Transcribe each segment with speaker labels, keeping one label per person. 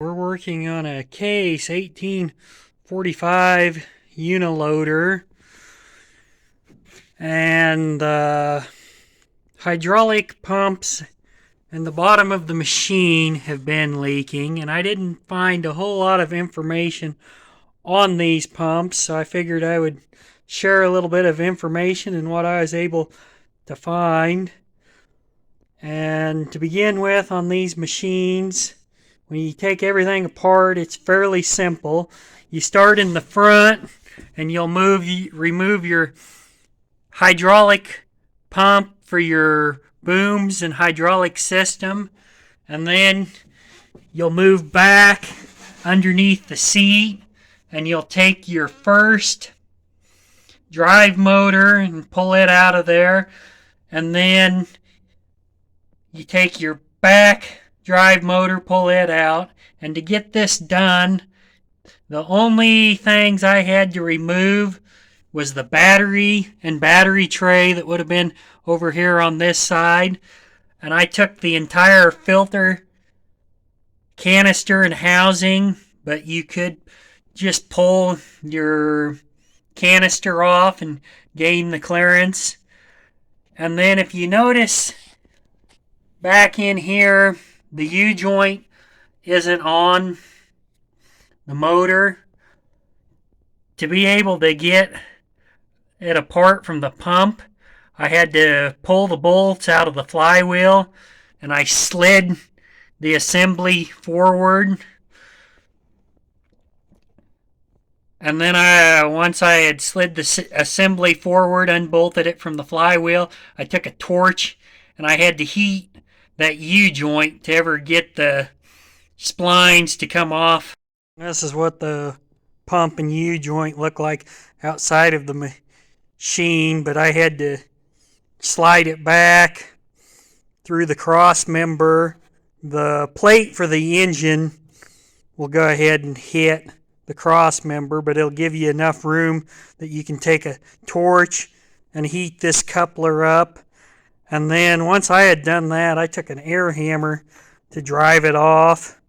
Speaker 1: We're working on a Case 1845 uniloader, and the hydraulic pumps and the bottom of the machine have been leaking, and I didn't find a whole lot of information on these pumps, so I figured I would share a little bit of information and what I was able to find. And to begin with, on these machines, when you take everything apart, it's fairly simple. You start in the front and you'll remove your hydraulic pump for your booms and hydraulic system, and then you'll move back underneath the seat and you'll take your first drive motor and pull it out of there, and then you take your back drive motor, pull it out. And to get this done, the only things I had to remove was the battery and battery tray that would have been over here on this side. And I took the entire filter, canister, and housing, but you could just pull your canister off and gain the clearance. And then if you notice back in here, the U-joint isn't on the motor. To be able to get it apart from the pump, I had to pull the bolts out of the flywheel, and I slid the assembly forward. And then once I had slid the assembly forward, unbolted it from the flywheel, I took a torch and I had to heat that U-joint to ever get the splines to come off. This is what the pump and U-joint look like outside of the machine, but I had to slide it back through the cross member. The plate for the engine will go ahead and hit the cross member, but it'll give you enough room that you can take a torch and heat this coupler up. And then once I had done that, I took an air hammer to drive it off,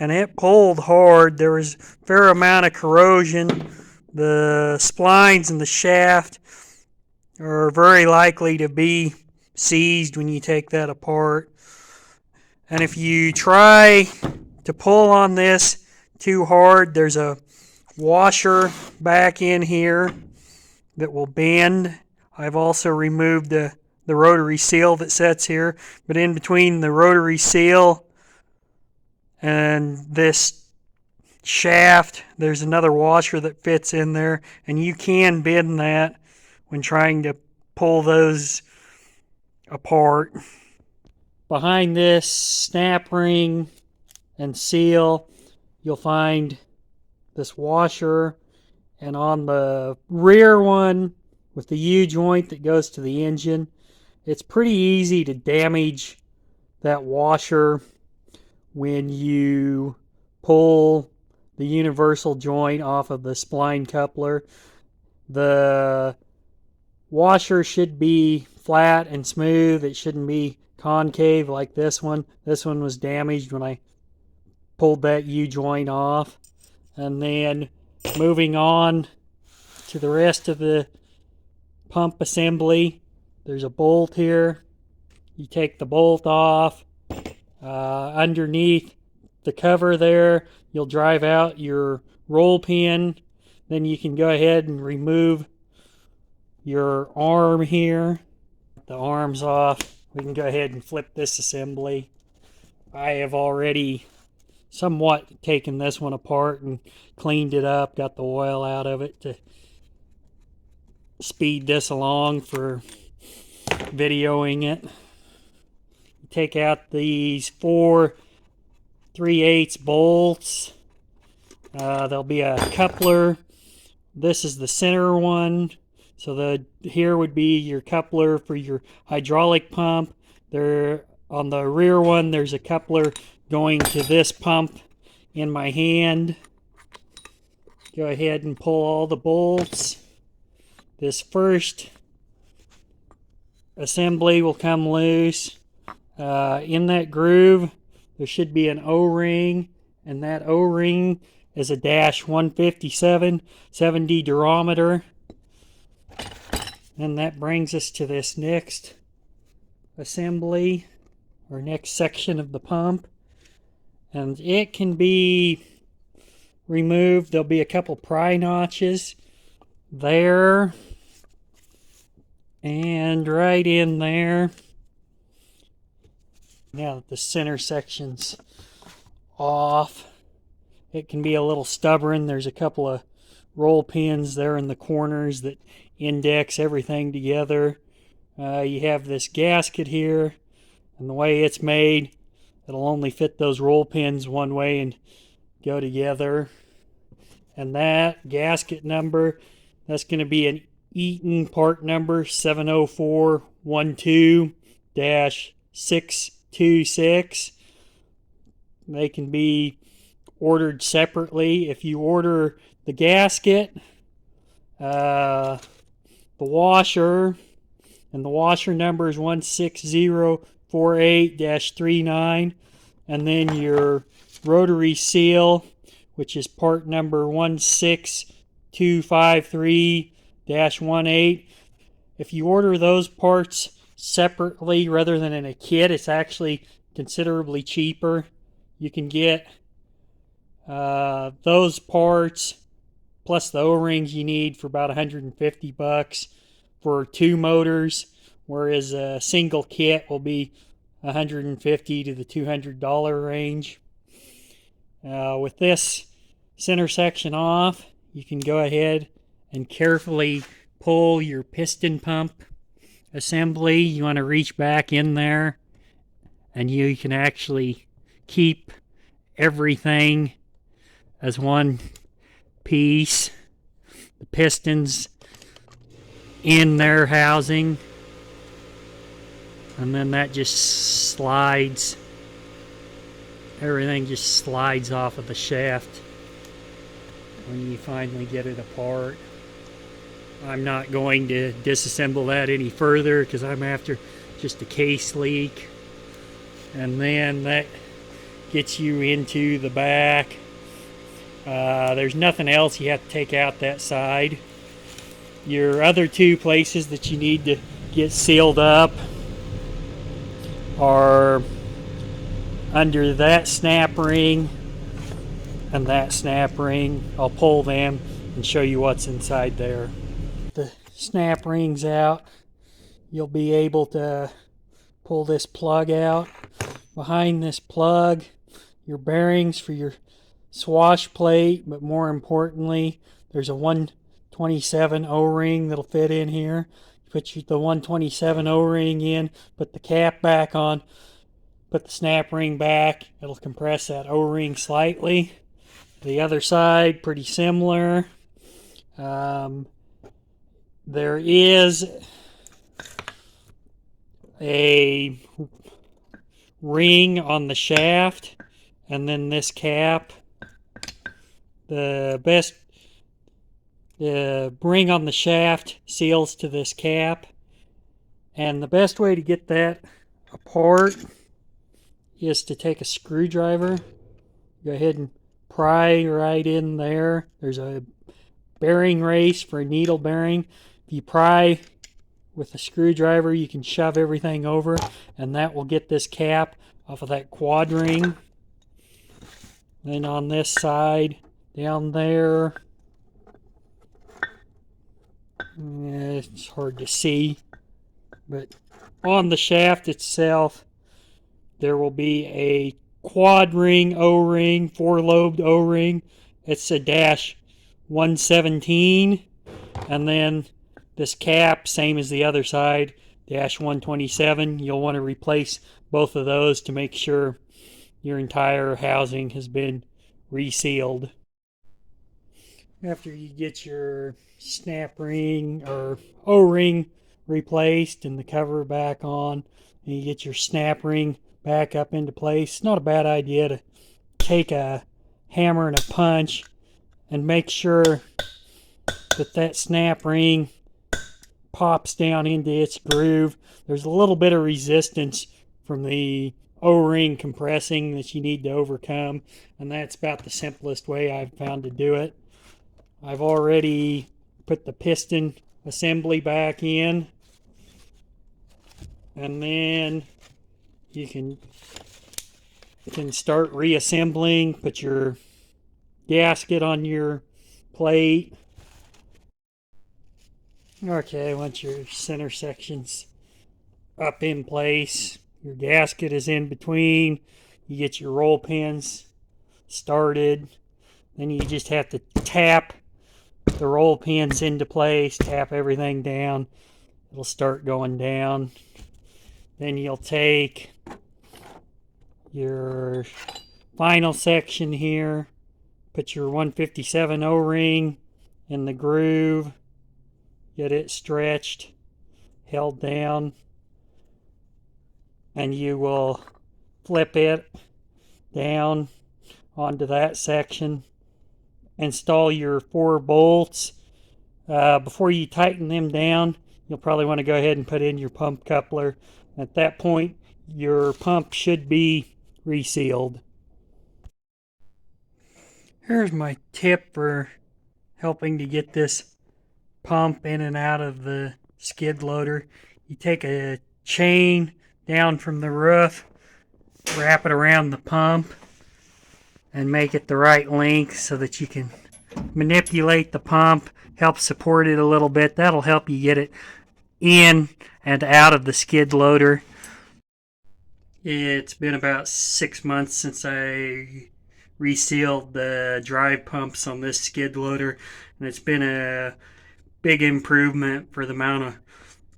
Speaker 1: and it pulled hard. There was a fair amount of corrosion. The splines and the shaft are very likely to be seized when you take that apart. And if you try to pull on this too hard, there's a washer back in here that will bend. I've also removed the rotary seal that sits here, but in between the rotary seal and this shaft, there's another washer that fits in there, and you can bend that when trying to pull those apart. Behind this snap ring and seal, you'll find this washer, and on the rear one with the U-joint that goes to the engine, it's pretty easy to damage that washer when you pull the universal joint off of the spline coupler. The washer should be flat and smooth. It shouldn't be concave like this one. This one was damaged when I pulled that U-joint off. And then moving on to the rest of the pump assembly, there's a bolt here. You take the bolt off. Underneath the cover there, you'll drive out your roll pin. Then you can go ahead and remove your arm here. The arm's off. We can go ahead and flip this assembly. I have already somewhat taken this one apart and cleaned it up, got the oil out of it to speed this along for videoing it. Take out these 4 3/8 bolts. There'll be a coupler. This is the center one. So here would be your coupler for your hydraulic pump. There on the rear one, there's a coupler going to this pump in my hand. Go ahead and pull all the bolts. This first assembly will come loose. In that groove, there should be an O-ring, And that O-ring is a dash 157 7D durometer. And that brings us to this next assembly, or next section of the pump. And it can be removed. There'll be a couple pry notches there and right in there. Now that the center section's off, it can be a little stubborn. There's a couple of roll pins there in the corners that index everything together. You have this gasket here, and the way it's made, it'll only fit those roll pins one way and go together. And that gasket number, that's going to be an Eaton part number 70412-626. They can be ordered separately. If you order the gasket, the washer, and the washer number is 16048-39, and then your rotary seal, which is part number 16253-18. If you order those parts separately rather than in a kit, it's actually considerably cheaper. You can get those parts plus the O-rings you need for about $150 for 2 motors, whereas a single kit will be $150 to the $200 range. With this center section off, you can go ahead and carefully pull your piston pump assembly. You want to reach back in there, and you can actually keep everything as one piece. The pistons in their housing, and then that just slides. Everything just slides off of the shaft when you finally get it apart. I'm not going to disassemble that any further because I'm after just a case leak. And then that gets you into the back. There's nothing else you have to take out that side. Your other 2 places that you need to get sealed up are under that snap ring and that snap ring. I'll pull them and show you what's inside there. The snap rings out, you'll be able to pull this plug out. Behind this plug, your bearings for your swash plate, but more importantly, there's a 127 O-ring that'll fit in here. Put the 127 O-ring in, put the cap back on, put the snap ring back. It'll compress that O-ring slightly. The other side, pretty similar. There is a ring on the shaft, and then this cap. The ring on the shaft seals to this cap, and the best way to get that apart is to take a screwdriver. Go ahead and pry right in there. There's a bearing race for a needle bearing. If you pry with a screwdriver, you can shove everything over, and that will get this cap off of that quad ring. Then on this side, down there, it's hard to see, but on the shaft itself, there will be a quad ring O-ring, 4-lobed O-ring. It's a dash 117, and then this cap, same as the other side, dash 127. You'll want to replace both of those to make sure your entire housing has been resealed. After you get your snap ring or O-ring replaced and the cover back on, and you get your snap ring back up into place, it's not a bad idea to take a hammer and a punch and make sure that that snap ring pops down into its groove. There's a little bit of resistance from the O-ring compressing that you need to overcome, and that's about the simplest way I've found to do it. I've already put the piston assembly back in, and then you can start reassembling. Put your gasket on your plate. Okay, once your center section's up in place, your gasket is in between, you get your roll pins started. Then you just have to tap the roll pins into place, tap everything down. It'll start going down. Then you'll take your final section here, put your 157 O-ring in the groove, get it stretched, held down, and you will flip it down onto that section. Install your 4 bolts. Before you tighten them down, you'll probably want to go ahead and put in your pump coupler. At that point, your pump should be resealed. Here's my tip for helping to get this pump in and out of the skid loader. You take a chain down from the roof, wrap it around the pump, and make it the right length so that you can manipulate the pump, help support it a little bit. That'll help you get it in and out of the skid loader. It's been about 6 months since I resealed the drive pumps on this skid loader, and it's been a big improvement for the amount of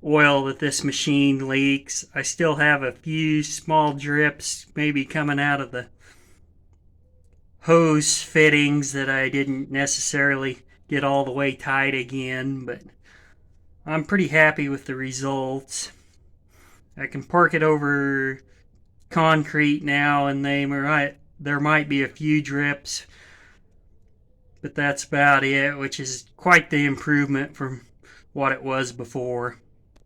Speaker 1: oil that this machine leaks. I still have a few small drips maybe coming out of the hose fittings that I didn't necessarily get all the way tight again, but I'm pretty happy with the results. I can park it over concrete now, and there might be a few drips, but that's about it, which is quite the improvement from what it was before.